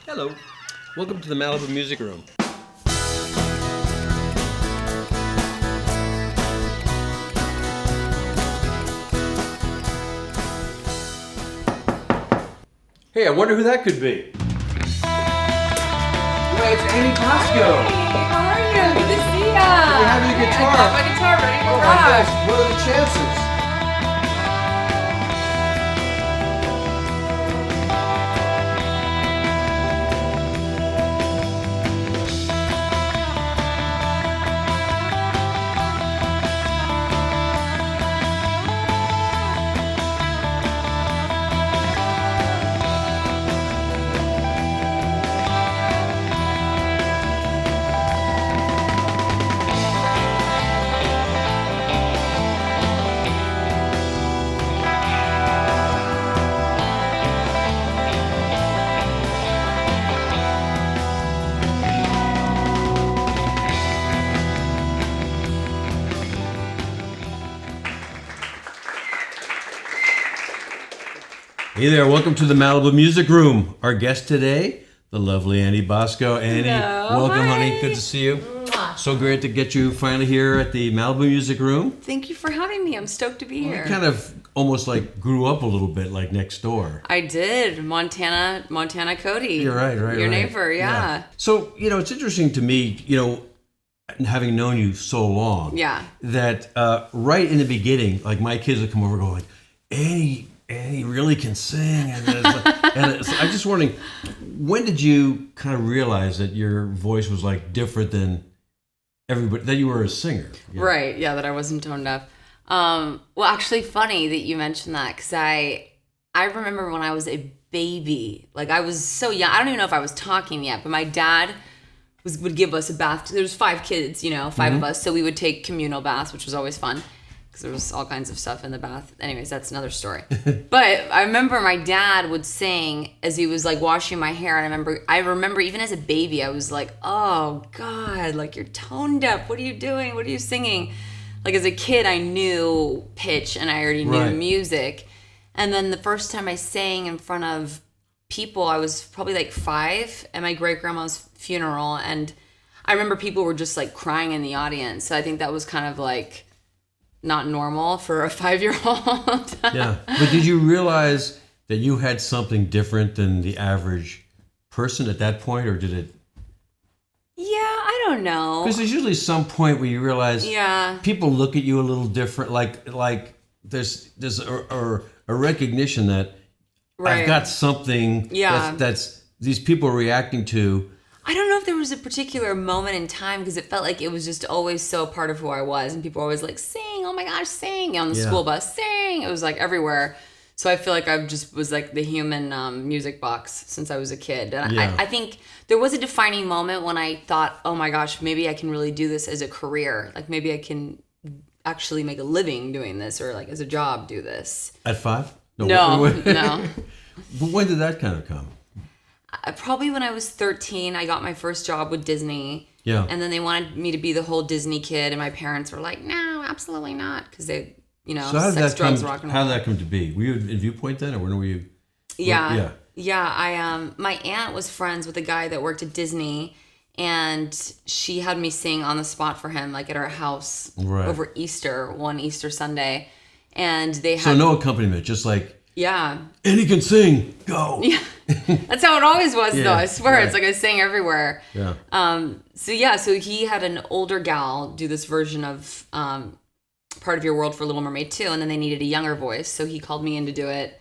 Hello. Welcome to the Malibu Music Room. Hey, I wonder who that could be. Hey, it's Annie Bosko. Hey, how are you? Good to see ya. Do you have your guitar? I got my guitar ready to Oh my rock. gosh, what are the chances? Hey there, welcome to the Malibu Music Room. Our guest today, the lovely Annie Bosko. Annie, Hello. welcome, Hi. honey. Good to see you. Mwah. So great to get you finally here at the Malibu Music Room. Thank you for having me. I'm stoked to be You here. kind of almost like grew up a little bit like next door. I did. Montana Cody. You're right. Your neighbor, yeah. So, it's interesting to me, having known you so long. Yeah. That right in the beginning, like my kids would come over and go like, Annie really can sing. I'm just wondering, when did you kind of realize that your voice was like different than everybody, that you were a singer? Right, yeah, that I wasn't tone deaf. Well, actually, funny that you mentioned that, because I remember when I was a baby, like I was so young, I don't even know if I was talking yet, but my dad would give us a bath. There was 5 kids, 5 of us, so we would take communal baths, which was always fun, because there was all kinds of stuff in the bath. Anyways, that's another story. But I remember my dad would sing as he was like washing my hair, and I remember even as a baby, I was like, oh God, like you're tone deaf. What are you doing? What are you singing? Like as a kid, I knew pitch and I already knew music. And then the first time I sang in front of people, I was probably like 5 at my great grandma's funeral, and I remember people were just like crying in the audience. So I think that was kind of like not normal for a 5-year-old. Yeah. But did you realize that you had something different than the average person at that point, or did it? Yeah, I don't know. Because there's usually some point where you realize people look at you a little different, like there's a recognition that I've got something that's these people are reacting to. I don't know if there was a particular moment in time, because it felt like it was just always so part of who I was, and people were always like, sing, oh my gosh, sing, on the school bus, sing. It was like everywhere. So I feel like I just was like the human music box since I was a kid. And I think there was a defining moment when I thought, oh my gosh, maybe I can really do this as a career. Like maybe I can actually make a living doing this, or like as a job do this. At 5? No. But when did that kind of come? Probably when I was 13, I got my first job with Disney. Yeah. And then they wanted me to be the whole Disney kid, and my parents were like, no, absolutely not, because they, So how did sex, that drugs, come? rock and How roll. did that come to be? Were you in Viewpoint then, or when were you? Yeah. I my aunt was friends with a guy that worked at Disney, and she had me sing on the spot for him, like at her house over Easter, one Easter Sunday, and they had So no accompaniment, just like and he can sing, go. Yeah, that's how it always was though. I swear, it's like I sang everywhere. Yeah. So he had an older gal do this version of Part of Your World for Little Mermaid 2, and then they needed a younger voice, so he called me in to do it.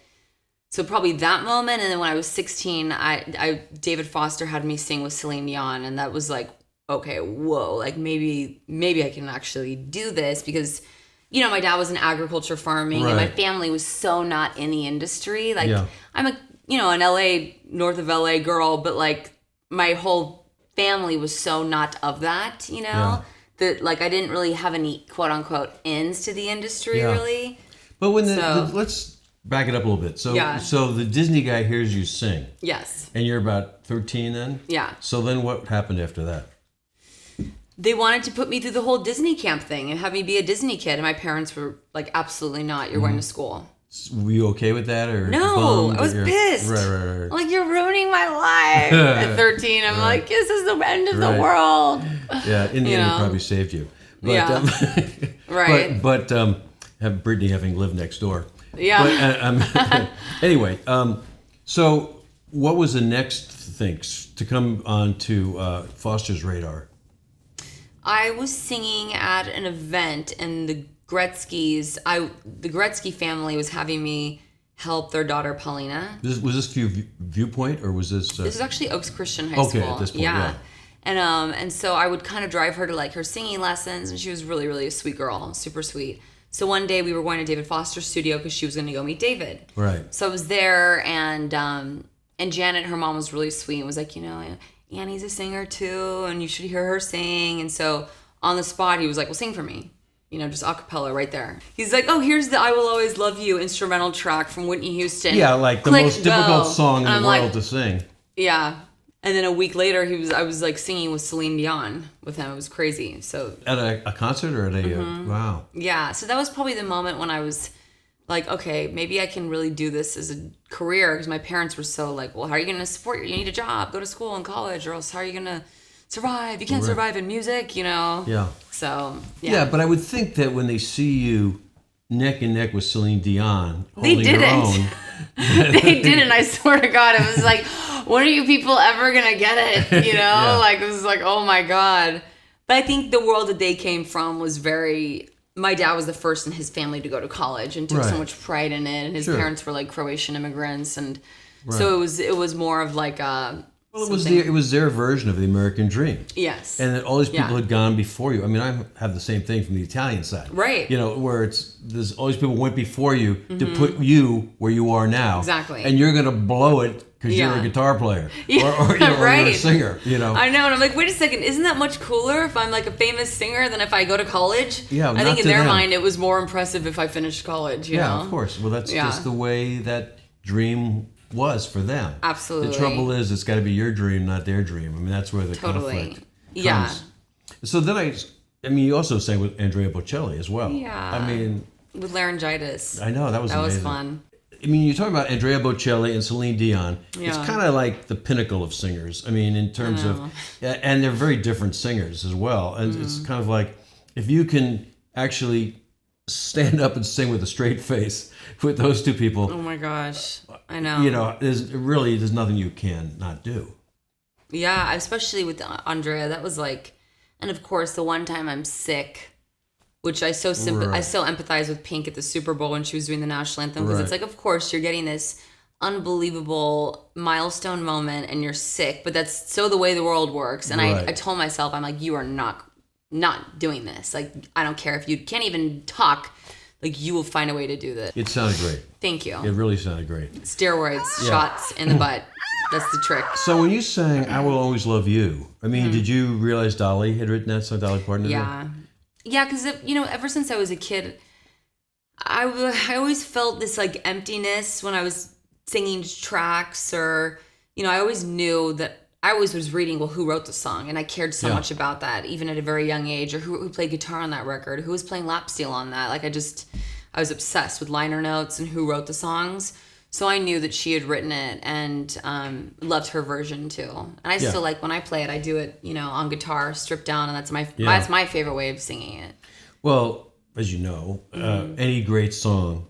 So probably that moment, and then when I was 16, I David Foster had me sing with Celine Dion, and that was like, okay, whoa, like maybe I can actually do this, because my dad was in agriculture farming, and my family was so not in the industry. Like I'm an LA, north of LA girl, but like my whole family was so not of that, that like I didn't really have any quote unquote ins to the industry really. But when let's back it up a little bit. So the Disney guy hears you sing. Yes. And you're about 13 then? Yeah. So then what happened after that? They wanted to put me through the whole Disney camp thing and have me be a Disney kid, and my parents were like, absolutely not, you're going to school. Were you okay with that, or No, bummed, I was or pissed. Right. I'm like, you're ruining my life. At 13, I'm like, this is the end of the world. Yeah, in the end, it probably saved you. But, Yeah. Right. But have Brittany having lived next door. Yeah. But, anyway, so what was the next thing to come on to Foster's radar? I was singing at an event, and the Gretzky family was having me help their daughter Paulina. Was this Viewpoint, or was this? This is actually Oaks Christian High School. Okay, at this point, yeah. And so I would kind of drive her to like her singing lessons, and she was really, really a sweet girl, super sweet. So one day we were going to David Foster's studio because she was going to go meet David. Right. So I was there, and Janet, her mom, was really sweet and was like, Annie's a singer too, and you should hear her sing. And so on the spot, he was like, well, sing for me. Just a cappella right there. He's like, oh, here's the I Will Always Love You instrumental track from Whitney Houston. Yeah, like the most difficult song in the world to sing. Yeah. And then a week later, I was like singing with Celine Dion with him. It was crazy. So at a concert or at a wow. Yeah. So that was probably the moment when I was like, okay, maybe I can really do this as a career, because my parents were so like, well, how are you going to support you? You need a job, go to school and college, or else how are you going to survive? You can't survive in music, Yeah. So yeah, but I would think that when they see you neck and neck with Celine Dion, they holding your own, they didn't. I swear to God, it was like, when are you people ever gonna get it? Yeah. Like it was like, oh my God. But I think the world that they came from was very. My dad was the first in his family to go to college and took so much pride in it, and his parents were like Croatian immigrants, and so it was more of like a. Well, it was their version of the American dream. Yes. And that all these people had gone before you. I mean, I have the same thing from the Italian side. Right. Where there's all these people went before you to put you where you are now. Exactly. And you're going to blow it because you're a guitar player. Or you're a singer, I know. And I'm like, wait a second, isn't that much cooler if I'm like a famous singer than if I go to college? Yeah, I think in their mind it was more impressive if I finished college, you know? Yeah, of course. Well, that's just the way that dream was for them. Absolutely. The trouble is, it's got to be your dream, not their dream. I mean, that's where the conflict comes. Yeah. So then I mean, you also sang with Andrea Bocelli as well. Yeah. I mean, with laryngitis. I know, that was amazing. Was fun. I mean, you're talking about Andrea Bocelli and Celine Dion. Yeah. It's kind of like the pinnacle of singers. I mean, in terms of, and they're very different singers as well. And it's kind of like, if you can actually stand up and sing with a straight face with those two people. Oh my gosh, I know. There's nothing you can not do. Yeah, especially with Andrea, that was like, and of course the one time I'm sick, which I so empathize with Pink at the Super Bowl when she was doing the national anthem, because it's like, of course you're getting this unbelievable milestone moment and you're sick, but that's so the way the world works. And I told myself, I'm like, you are not doing this. Like, I don't care if you can't even talk, like you will find a way to do this. It sounded great. Thank you. It really sounded great. Steroids, shots in the butt. That's the trick. So when you sang I Will Always Love You, I mean, did you realize Dolly had written that song, Dolly Parton? Yeah. Yeah, because, ever since I was a kid, I always felt this like emptiness when I was singing tracks, or, I always knew that I always was reading, well, who wrote the song? And I cared so much about that, even at a very young age, or who played guitar on that record, who was playing lap steel on that. Like, I was obsessed with liner notes and who wrote the songs. So I knew that she had written it, and loved her version too. And I still like, when I play it, I do it, on guitar, stripped down, and that's my favorite way of singing it. Well, as you know, any great song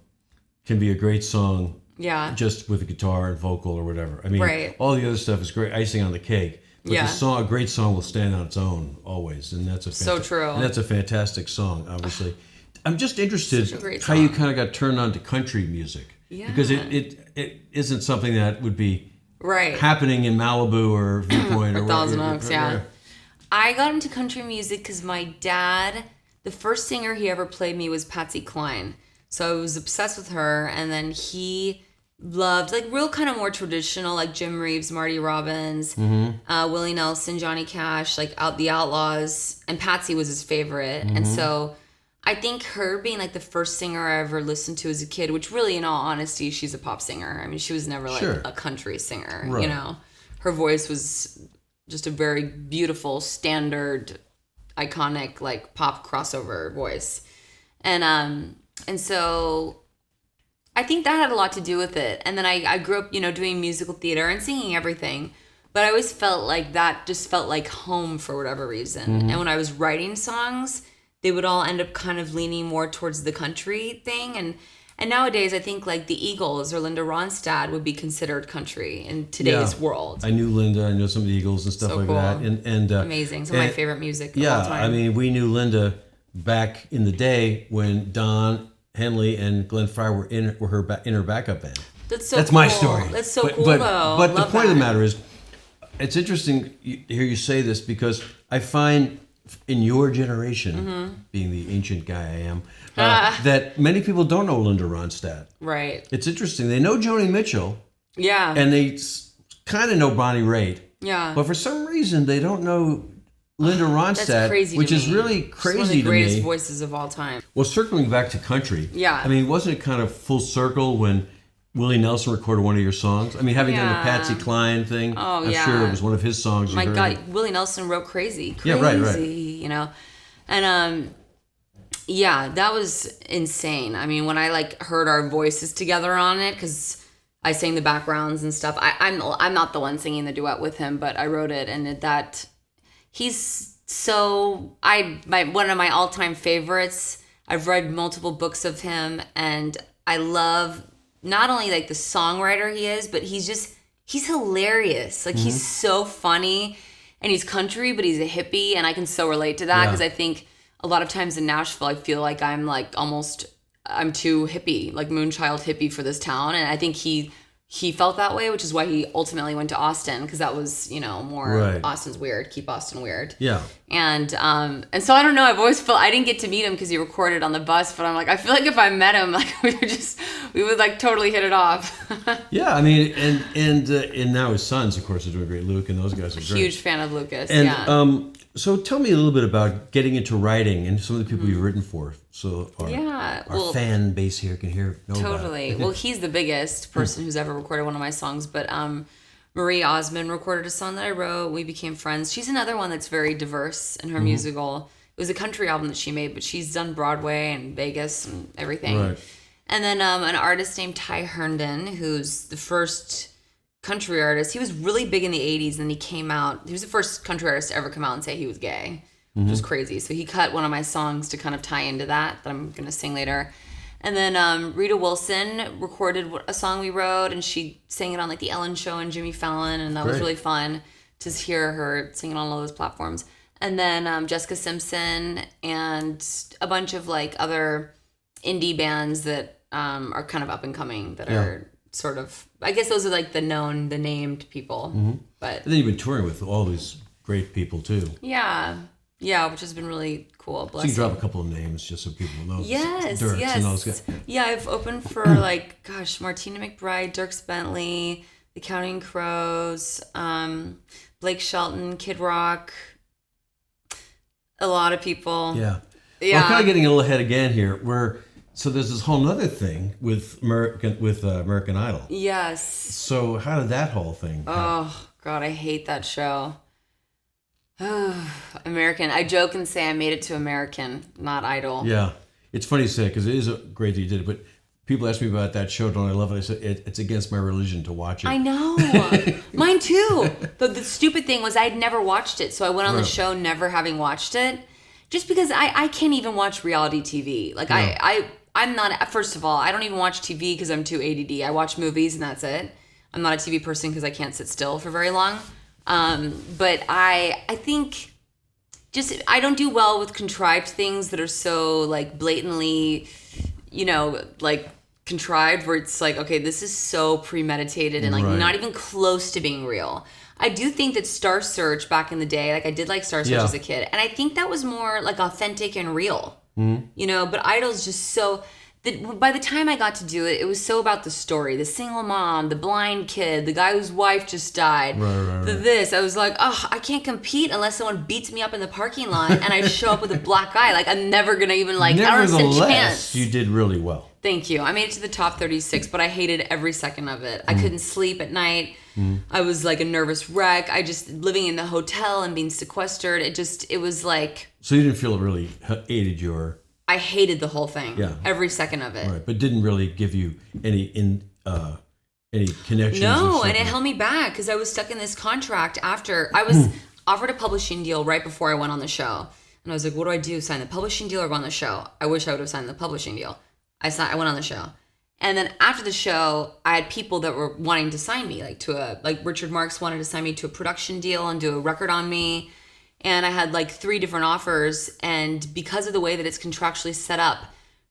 can be a great song. Yeah. Just with a guitar and vocal or whatever. I mean, all the other stuff is great, icing on the cake. But a great song will stand on its own always, and that's so true. And that's a fantastic song, obviously. I'm just interested how you kind of got turned on to country music, because it isn't something that would be happening in Malibu or Viewpoint or Thousand Oaks. Yeah, I got into country music because my dad, the first singer he ever played me was Patsy Cline. So I was obsessed with her, and then he loved like real kind of more traditional, like Jim Reeves, Marty Robbins, Willie Nelson, Johnny Cash, like the Outlaws, and Patsy was his favorite. And so I think her being like the first singer I ever listened to as a kid, which really, in all honesty, she's a pop singer. I mean, she was never like a country singer, Her voice was just a very beautiful, standard, iconic, like pop crossover voice. And so I think that had a lot to do with it. And then I grew up, doing musical theater and singing everything. But I always felt like that just felt like home for whatever reason. And when I was writing songs, they would all end up kind of leaning more towards the country thing. And nowadays, I think like the Eagles or Linda Ronstadt would be considered country in today's world. I knew Linda. I know some of the Eagles and stuff So like cool. that. And Amazing. Some of my favorite music of all yeah, time. I mean, we knew Linda back in the day when Don Henley and Glenn Frey were in her backup band. That's so That's cool. my story. That's so cool, but, though. But the Love point of the that. matter is, it's interesting to hear you say this because I find in your generation, being the ancient guy I am, that many people don't know Linda Ronstadt. Right. It's interesting. They know Joni Mitchell, Yeah. and they kind of know Bonnie Raitt. Yeah. But for some reason, they don't know Linda Ronstadt, That's crazy which to is me. really She's crazy one of the to greatest me. voices of all time. Well, circling back to country, Yeah. I mean, wasn't it kind of full circle when Willie Nelson recorded one of your songs? I mean, having done the Yeah. Patsy Cline thing, Oh, I'm yeah. sure it was one of his songs you My heard. God, Willie Nelson wrote Crazy. Yeah, right. And yeah, that was insane. I mean, when I like heard our voices together on it, because I sang the backgrounds and stuff. I'm not the one singing the duet with him, but I wrote it, and he's so one of my all-time favorites. I've read multiple books of him, and I love not only like the songwriter he is, but he's hilarious. Like he's so funny, and he's country, but he's a hippie, and I can so relate to that because I think a lot of times in Nashville, I feel like I'm too hippie, like moonchild hippie for this town, and I think he felt that way, which is why he ultimately went to Austin, because that was more Right. Austin's weird, keep Austin weird. Yeah. And so I don't know. I've always felt I didn't get to meet him because he recorded on the bus, but I'm like, I feel like if I met him, like we would like totally hit it off. Yeah, I mean, and now his sons, of course, are doing great. Luke and those guys are great. Huge fan of Lucas. And yeah. So tell me a little bit about getting into writing and some of the people you've written for, so our fan base here can know about it. Totally. Well, he's the biggest person who's ever recorded one of my songs, but Marie Osmond recorded a song that I wrote. We became friends. She's another one that's very diverse in her musical. It was a country album that she made, but she's done Broadway and Vegas and everything. Right. And then an artist named Ty Herndon, who's the first country artist. He was really big in the 80s, and he came out. He was the first country artist to ever come out and say he was gay, which was crazy. So he cut one of my songs to kind of tie into that I'm going to sing later. And then Rita Wilson recorded a song we wrote, and she sang it on like the Ellen Show and Jimmy Fallon, and that was really fun to hear her singing on all those platforms. And then Jessica Simpson and a bunch of like other indie bands that are kind of up and coming that are sort of, I guess those are like the named people. But And then you've been touring with all these great people too. yeah, which has been really cool. So you can drop a couple of names just so people know. Yes. And all those guys. Yeah, I've opened for like, Martina McBride, Dierks Bentley, The Counting Crows, Blake Shelton, Kid Rock, a lot of people. Yeah. Yeah. Well, I'm kind of getting a little ahead again here. So there's this whole other thing with American Idol. Yes. So how did that whole thing happen? Oh, God, I hate that show. American. I joke and say I made it to American, not Idol. Yeah. It's funny to say because it is great that you did it, but people ask me about that show, don't I love it? I said, it's against my religion to watch it. I know. Mine too. The stupid thing was I'd never watched it, so I went on the show never having watched it, just because I can't even watch reality TV. Like I'm not, first of all, I don't even watch TV because I'm too ADD. I watch movies and that's it. I'm not a TV person because I can't sit still for very long. But I think I don't do well with contrived things that are so like blatantly, like contrived, where it's like, okay, this is so premeditated and like not even close to being real. I do think that Star Search back in the day, like I did like Star Search as a kid, and I think that was more like authentic and real, but Idol's just so, by the time I got to do it, it was so about the story, the single mom, the blind kid, the guy whose wife just died, this. I was like, I can't compete unless someone beats me up in the parking lot and I show up with a black eye. Like I'm never going to even I don't stand a chance. You did really well. Thank you. I made it to the top 36, but I hated every second of it. I couldn't sleep at night. I was like a nervous wreck. I just, living in the hotel and being sequestered, it was like... So you didn't feel it really aided your I hated the whole thing. Yeah. Every second of it. Right, but didn't really give you any connections. No, or and it held me back because I was stuck in this contract after I was offered a publishing deal right before I went on the show. And I was like, what do I do? Sign the publishing deal or go on the show? I wish I would have signed the publishing deal. I went on the show. And then after the show, I had people that were wanting to sign me, like Richard Marx wanted to sign me to a production deal and do a record on me. And I had like 3 different offers. And because of the way that it's contractually set up,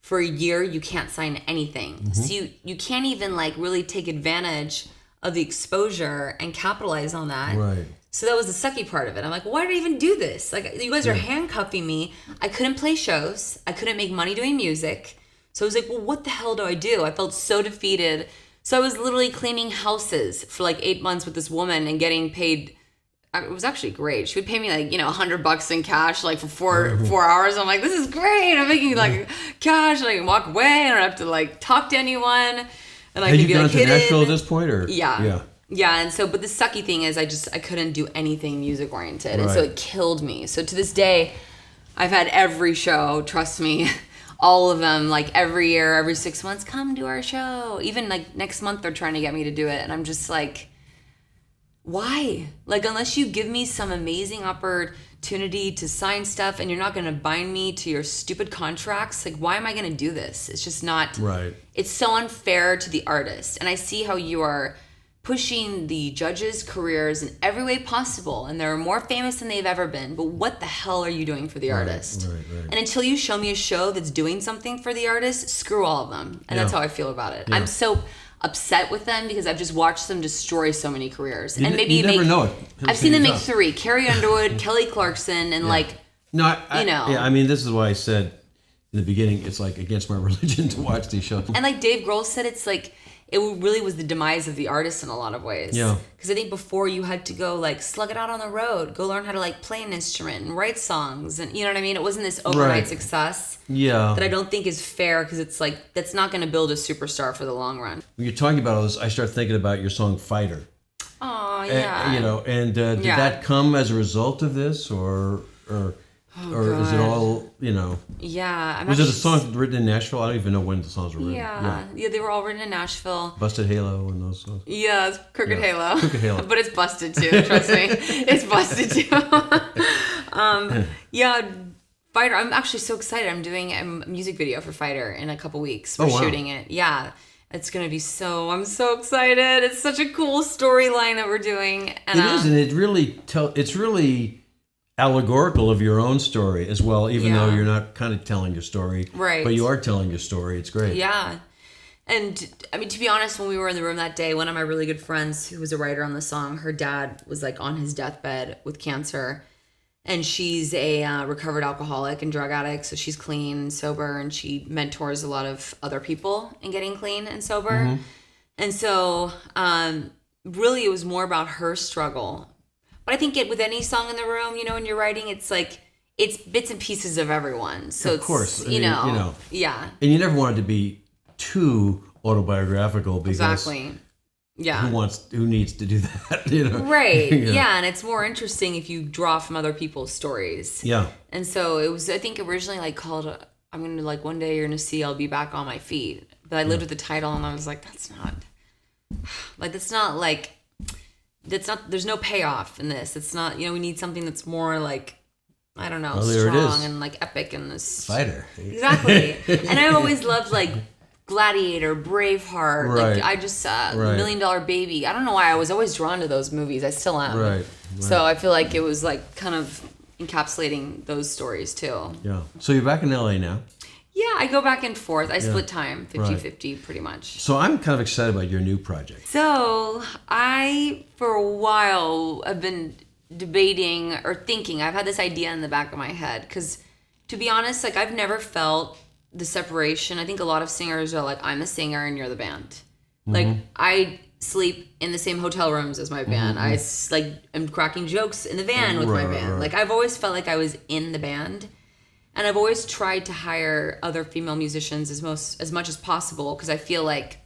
for a year, you can't sign anything. Mm-hmm. So you can't even like really take advantage of the exposure and capitalize on that. Right. So that was the sucky part of it. I'm like, why did I even do this? Like, you guys are handcuffing me. I couldn't play shows. I couldn't make money doing music. So I was like, well, what the hell do I do? I felt so defeated. So I was literally cleaning houses for like 8 months with this woman and getting paid. It was actually great. She would pay me like, $100 in cash, like for four hours. I'm like, this is great. I'm making like cash and I can walk away. I don't have to like talk to anyone. And I Had can you be gone like to hidden. Nashville at this point, or Yeah. And so, but the sucky thing is I couldn't do anything music oriented. And so Right. it killed me. So to this day, I've had every show, trust me, all of them, like every year, every 6 months, come to our show. Even like next month, they're trying to get me to do it. And I'm just like, why? Like, unless you give me some amazing opportunity to sign stuff and you're not going to bind me to your stupid contracts, like, why am I going to do this? It's just not, Right. It's so unfair to the artist. And I see how you are pushing the judges' careers in every way possible, and they're more famous than they've ever been. But what the hell are you doing for the artist? Right. And until you show me a show that's doing something for the artist, screw all of them. And that's how I feel about it. Yeah. I'm so upset with them because I've just watched them destroy so many careers. You and maybe you never know it. I've seen them make Yourself. 3: Carrie Underwood, Kelly Clarkson, and like, No, I know. Yeah, I mean, this is why I said in the beginning, it's like against my religion to watch these shows. and like Dave Grohl said, it's like, it really was the demise of the artist in a lot of ways. Yeah. Because I think before you had to go like slug it out on the road, go learn how to like play an instrument and write songs, and you know what I mean? It wasn't this overnight Right. success Yeah. that I don't think is fair, because it's like, that's not going to build a superstar for the long run. When you're talking about all this, I start thinking about your song "Fighter." Oh yeah. Did Yeah. that come as a result of this, or is it God. all Yeah. I'm Was it a actually- song written in Nashville? I don't even know when the songs were written. Yeah. They were all written in Nashville. Busted Halo and those songs. Yeah, it's Crooked Halo. Crooked Halo. But it's busted too, trust me. It's busted too. Fighter. I'm actually so excited. I'm doing a music video for Fighter in a couple weeks. We're Oh, wow. shooting it. Yeah. It's going to be I'm so excited. It's such a cool storyline that we're doing. And, It is, and it's really allegorical of your own story as well, even though Yeah. you're not kind of telling your story. Right. But you are telling your story. It's great. Yeah. And I mean, to be honest, when we were in the room that day, one of my really good friends who was a writer on the song, her dad was like on his deathbed with cancer. And she's a recovered alcoholic and drug addict. So she's clean and sober, and she mentors a lot of other people in getting clean and sober. Mm-hmm. And so really it was more about her struggle. But I think with any song in the room, when you're writing, it's like, it's bits and pieces of everyone. So Of course. I you mean, know, yeah, And you never want it to be too autobiographical, because exactly. Yeah. who needs to do that? Right. Yeah. Yeah. And it's more interesting if you draw from other people's stories. Yeah. And so it was, I think originally like called, I'm going to like, one day you're going to see I'll be back on my feet. But I lived with the title and I was like, that's not there's no payoff in this. It's not, we need something that's more like, I don't know, Well, there it strong is. and like epic and this. Fighter. Exactly. And I always loved like Gladiator, Braveheart. Right. Like I just Right. $1 Million Baby. I don't know why I was always drawn to those movies. I still am. Right. So I feel like it was like kind of encapsulating those stories too. Yeah. So you're back in LA now. Yeah, I go back and forth. I split time 50-50 pretty much. So I'm kind of excited about your new project. So I, for a while, have been debating or thinking. I've had this idea in the back of my head because, to be honest, like I've never felt the separation. I think a lot of singers are like, I'm a singer and you're the band. Like I sleep in the same hotel rooms as my band. I am cracking jokes in the van with my band. Right. Like I've always felt like I was in the band. And I've always tried to hire other female musicians as much as possible, because I feel like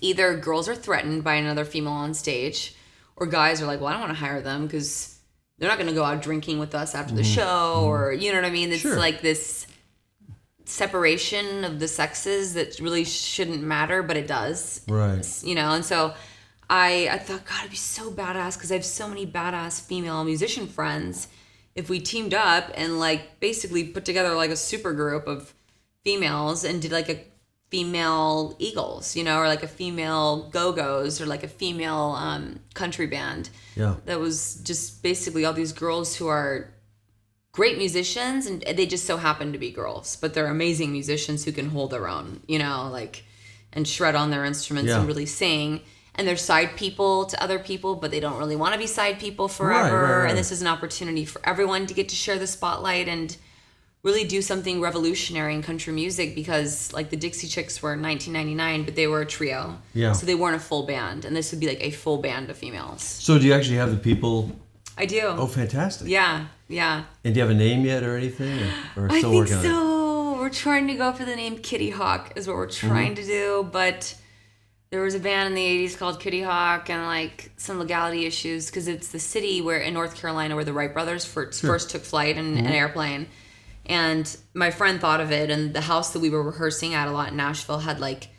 either girls are threatened by another female on stage, or guys are like, well, I don't want to hire them because they're not going to go out drinking with us after the show, or you know what I mean? It's Sure. like this separation of the sexes that really shouldn't matter, but it does. Right. You know, and so I thought, God, it'd be so badass because I have so many badass female musician friends. If we teamed up and like basically put together like a super group of females and did like a female Eagles, you know, or like a female Go-Go's or like a female country band. Yeah. That was just basically all these girls who are great musicians and they just so happen to be girls, but they're amazing musicians who can hold their own, you know, like, and shred on their instruments and really sing. And they're side people to other people, but they don't really want to be side people forever. Right. And this is an opportunity for everyone to get to share the spotlight and really do something revolutionary in country music, because like the Dixie Chicks were in 1999, but they were a trio. Yeah. So they weren't a full band. And this would be like a full band of females. So do you actually have the people? I do. Oh, fantastic. Yeah. Yeah. And do you have a name yet or anything? Or I still think working so. on it? We're trying to go for the name Kitty Hawk is what we're trying to do. But there was a band in the 80s called Kitty Hawk, and like some legality issues because it's the city where in North Carolina where the Wright brothers first took flight in an airplane. And my friend thought of it, and the house that we were rehearsing at a lot in Nashville had like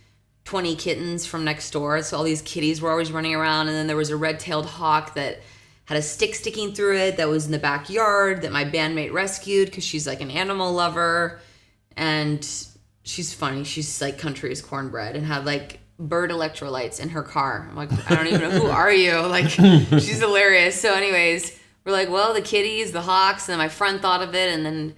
20 kittens from next door. So all these kitties were always running around. And then there was a red-tailed hawk that had a stick sticking through it that was in the backyard that my bandmate rescued because she's like an animal lover. And she's funny. She's like country as cornbread and had like bird electrolytes in her car. I'm like, I don't even know, who are you? Like, she's hilarious. So anyways, we're like, well, the kitties, the hawks, and then my friend thought of it, and then,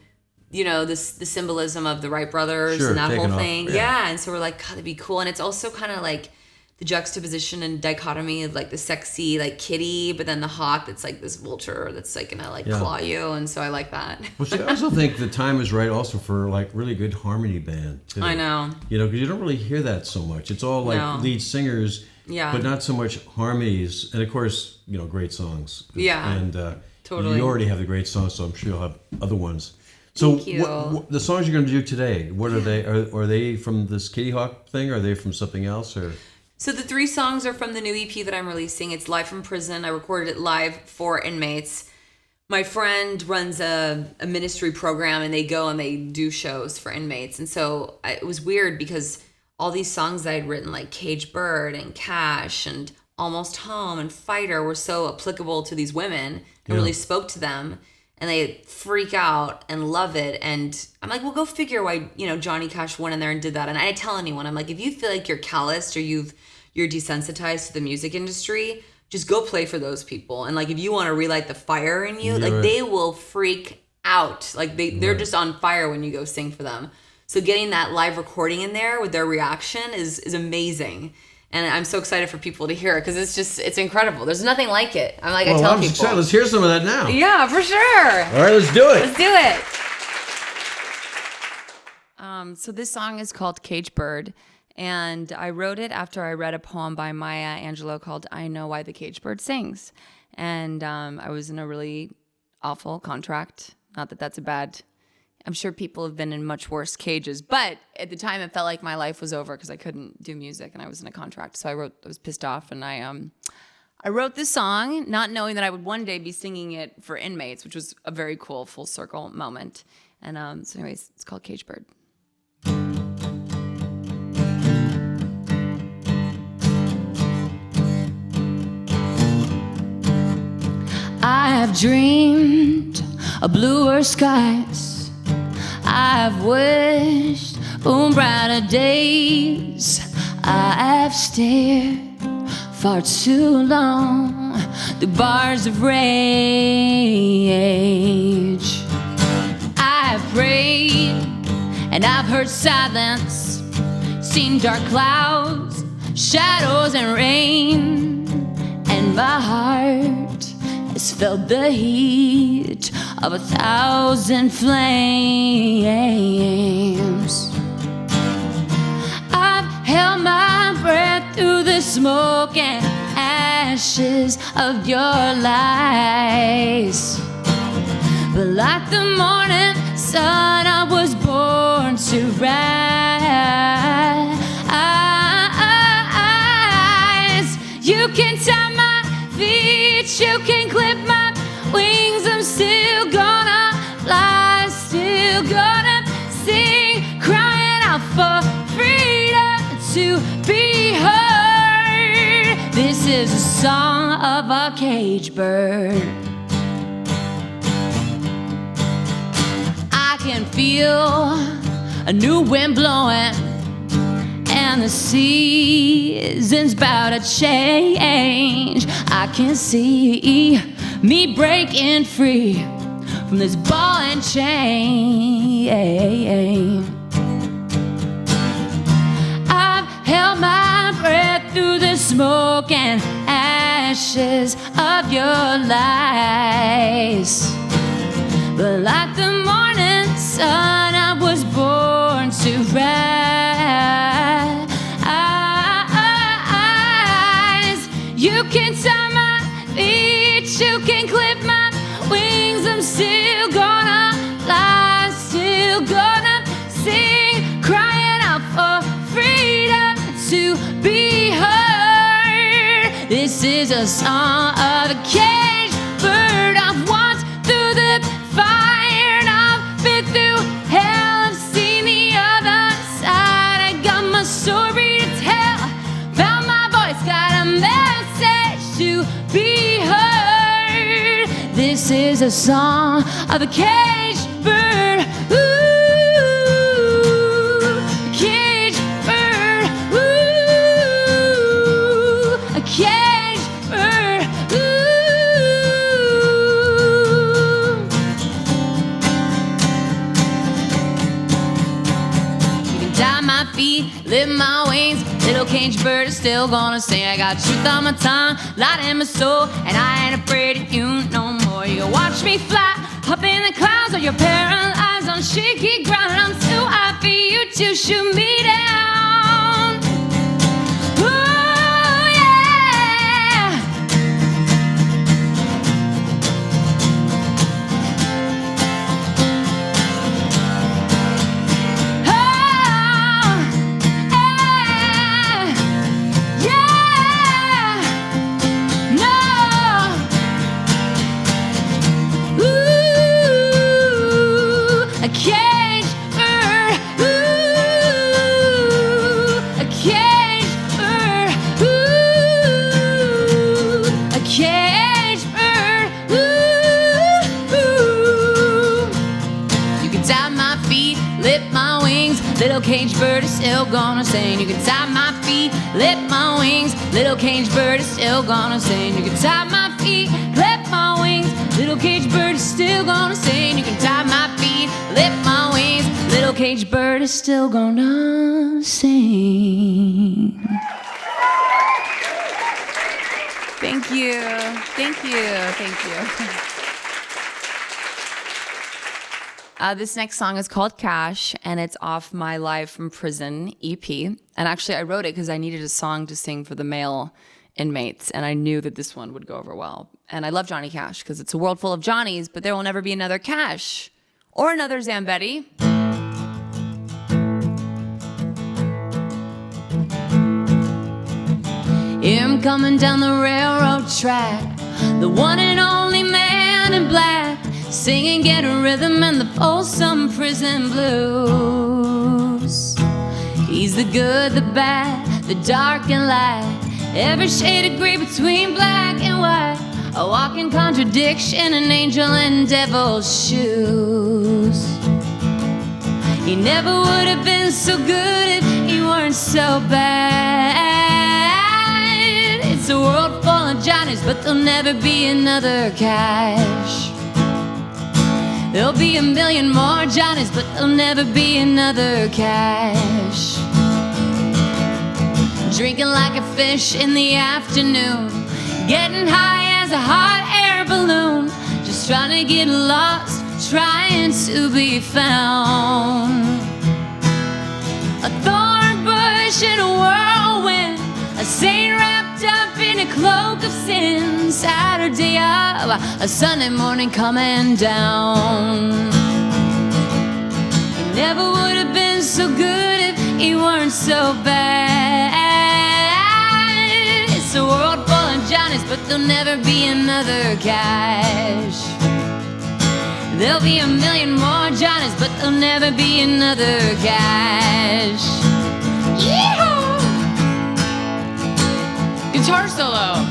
you know, the symbolism of the Wright brothers and that whole thing. Yeah. And so we're like, God, that'd be cool. And it's also kind of like the juxtaposition and dichotomy of like the sexy like kitty, but then the hawk that's like this vulture that's like gonna like claw you. And so I like that. Well, see, I also think the time is right also for like really good harmony band too. I know. You know, because you don't really hear that so much. It's all like lead singers, but not so much harmonies. And of course, you know, great songs. Yeah. And totally. You already have the great songs, so I'm sure you'll have other ones. So Thank you. What, the songs you're going to do today, what are they? Are they from this Kitty Hawk thing? Or are they from something else? Or so the 3 songs are from the new EP that I'm releasing. It's live from prison. I recorded it live for inmates. My friend runs a ministry program, and they go and they do shows for inmates. And so it was weird because all these songs that I'd written, like Caged Bird and Cash and Almost Home and Fighter, were so applicable to these women and really spoke to them. And they freak out and love it. And I'm like, well, go figure why, you know, Johnny Cash went in there and did that. And I tell anyone, I'm like, if you feel like you're calloused or you're desensitized to the music industry, just go play for those people. And like, if you want to relight the fire in you, they will freak out. Like they're just on fire when you go sing for them. So getting that live recording in there with their reaction is amazing. And I'm so excited for people to hear it because it's incredible. There's nothing like it. I tell people. Excited. Let's hear some of that now. Yeah, for sure. All right, let's do it. Let's do it. So this song is called Caged Bird. And I wrote it after I read a poem by Maya Angelou called I Know Why the Caged Bird Sings. And I was in a really awful contract. Not that that's a bad... I'm sure people have been in much worse cages, but at the time it felt like my life was over because I couldn't do music and I was in a contract. So I was pissed off, and I wrote this song not knowing that I would one day be singing it for inmates, which was a very cool full circle moment. And so anyways, it's called Caged Bird. I have dreamed of bluer skies. I've wished for brighter days. I have stared far too long the bars of rage. I have prayed and I've heard silence, seen dark clouds, shadows and rain, and my heart has felt the heat of 1,000 flames. I've held my breath through the smoke and ashes of your lies. But like the morning sun, I was born to rise. You can tie my feet, you can clip my wings, I'm still gonna fly, still gonna sing. is a song of a cage bird. I can feel a new wind blowing, and the season's about to change. I can see me breaking free from this ball and chain. I've held my breath through the smoke and ashes of your lies, but like the morning sun, I was born to rise. You can tie my feet, you can clip my wings. I'm still gonna fly, still gonna sing, crying out for freedom to be heard. This is a song of a caged bird. I've walked through the fire and I've been through hell. I've seen the other side. I got my story to tell, found my voice, got a message to be heard. This is a song of a caged bird. Ooh, a caged bird. Ooh, a caged bird. Ooh. You can tie my feet, lift my wings. Little caged bird is still gonna sing. I got truth on my tongue, light in my soul, and I ain't afraid of you no more. You can watch me fly up in the clouds, or you're paralyzed on shaky ground. I'm too high for you to shoot me down. Ooh, yeah. Oh, yeah. No. Ooh, a caged bird. Ooh, a caged bird. Ooh, a caged bird. Ooh. You can tie my feet, lift my wings. Little caged bird is still gonna sing. You can tie my feet, lift my wings. Little caged bird is still gonna sing. You can tie my feet, lift my wings. Little caged bird is still gonna sing. You can tie my feet, lift my wings. Little caged bird is still gonna sing. Thank you. Thank you. Thank you. This next song is called Cash, and it's off my Live from Prison EP. And actually, I wrote it because I needed a song to sing for the male inmates, and I knew that this one would go over well. And I love Johnny Cash because it's a world full of Johnnies, but there will never be another Cash or another Zambetti. Him coming down the railroad track, the one and only man in black, singing Get a Rhythm and the Folsom Prison Blues. He's the good, the bad, the dark and light, every shade of gray between black and white, a walking contradiction, an angel in devil's shoes. He never would have been so good if he weren't so bad. It's a world full of Johnnies, but there'll never be another Cash. There'll be a million more Johnnies, but there'll never be another Cash. Drinking like a fish in the afternoon, getting high as a hot air balloon, just trying to get lost, trying to be found. A thorn bush in a whirlwind, a saint wrapped up in a cloak of sin, Saturday of a Sunday morning coming down. He never would have been so good if he weren't so bad. It's a world full of Johnnies, but there'll never be another Cash. There'll be a million more Johnnies, but there'll never be another Cash. Yeehaw! Guitar solo.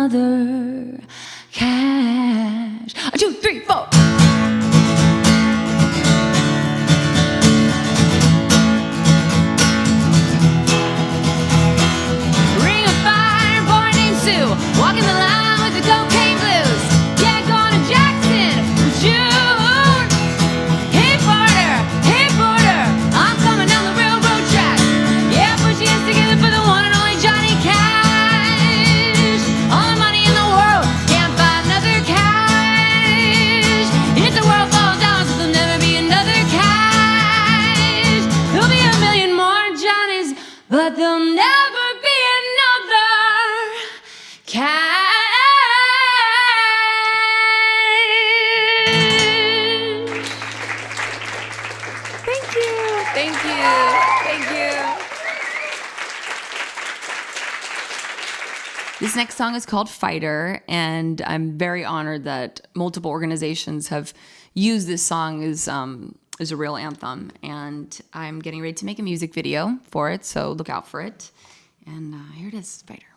another cash. 1, 2, 3, 4. Ring of fire, boy named Sue, walking the line with the cocaine blues. Yeah, going to Jackson, June. Hey Porter, I'm coming down the railroad track. Yeah, put your hands together for the one and only Johnny Cash. All the money in the world, can't buy another Cash. If the world falls down, so there'll never be another Cash. There'll be a million more Johnnies, but there'll never be another Cash. Thank you. Thank you. Thank you. This next song is called Fighter, and I'm very honored that multiple organizations have used this song as a real anthem. And I'm getting ready to make a music video for it, so look out for it. And here it is, Fighter.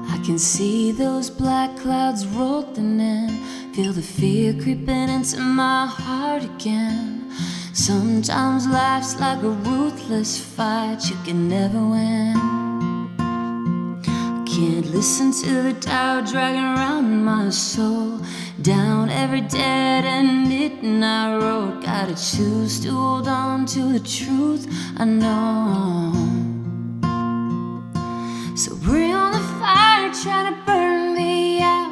I can see those black clouds rolling in, feel the fear creeping into my heart again. Sometimes life's like a ruthless fight you can never win. I can't listen to the doubt dragging around my soul, down every dead and midnight road. Gotta choose to hold on to the truth I know. So bring on the fire, try to burn me out.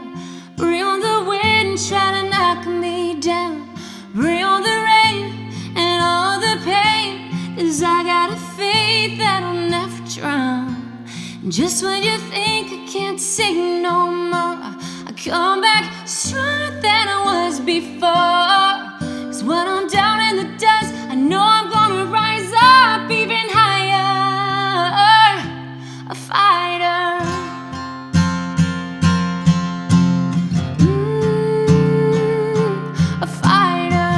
Bring on the wind, try to knock me down. Bring on the rain and all the pain, 'cause I got a faith that'll never drown. And just when you think I can't sing no more, I come back stronger than I was before. 'Cause when I'm down in the dust, I know I'm gonna rise up even higher. A fighter. A fighter.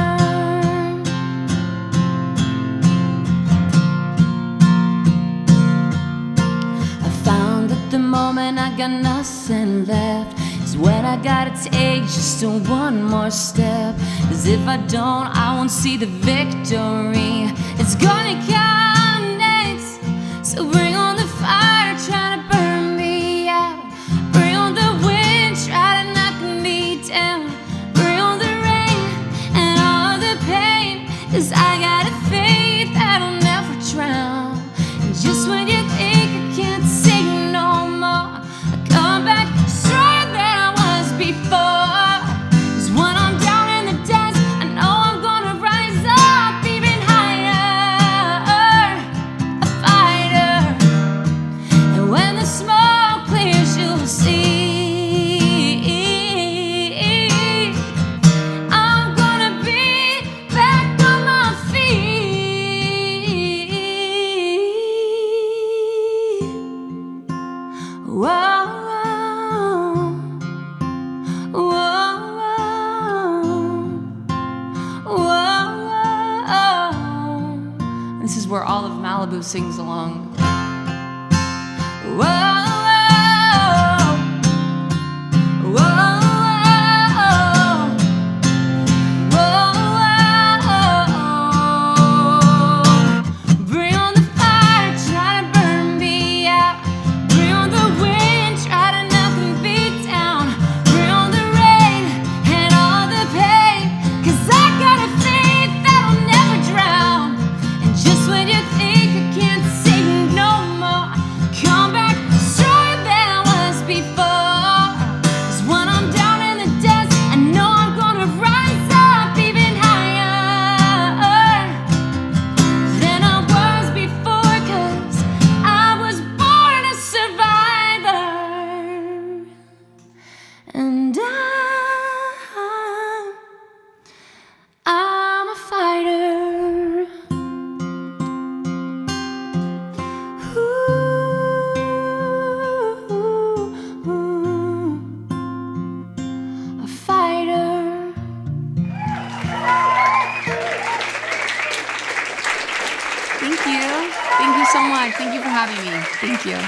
I found that the moment I got nothing left is when I gotta take just one more step. 'Cause if I don't, I won't see the victory. It's gonna come next. So bring on the fire, try to burn me out. Bring on the wind, try to knock me down. Bring on the rain and all the pain, 'cause I got a faith that'll never drown. And just when you think I can't sing no more, I come back stronger than I was before. 'Cause when I'm down in the dust, I know I'm gonna rise up even higher. A fighter. And when the smoke clears, you'll see I'm gonna be back on my feet. Whoa, whoa, whoa, whoa. This is where all of Malibu sings along. Whoa, whoa, bring on the fire, try to burn me out. Bring on the wind, try to knock me down. Bring on the rain and all the pain, 'cause I got a faith that'll never drown. And just when you think I can't sing no more, come back much. Thank you for having me. Thank you.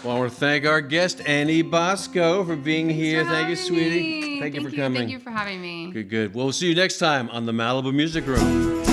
Well, I want to thank our guest, Annie Bosko, for being here. Thank you, sweetie. Thank you for coming. Thank you for having me. Good. Well, we'll see you next time on the Malibu Music Room.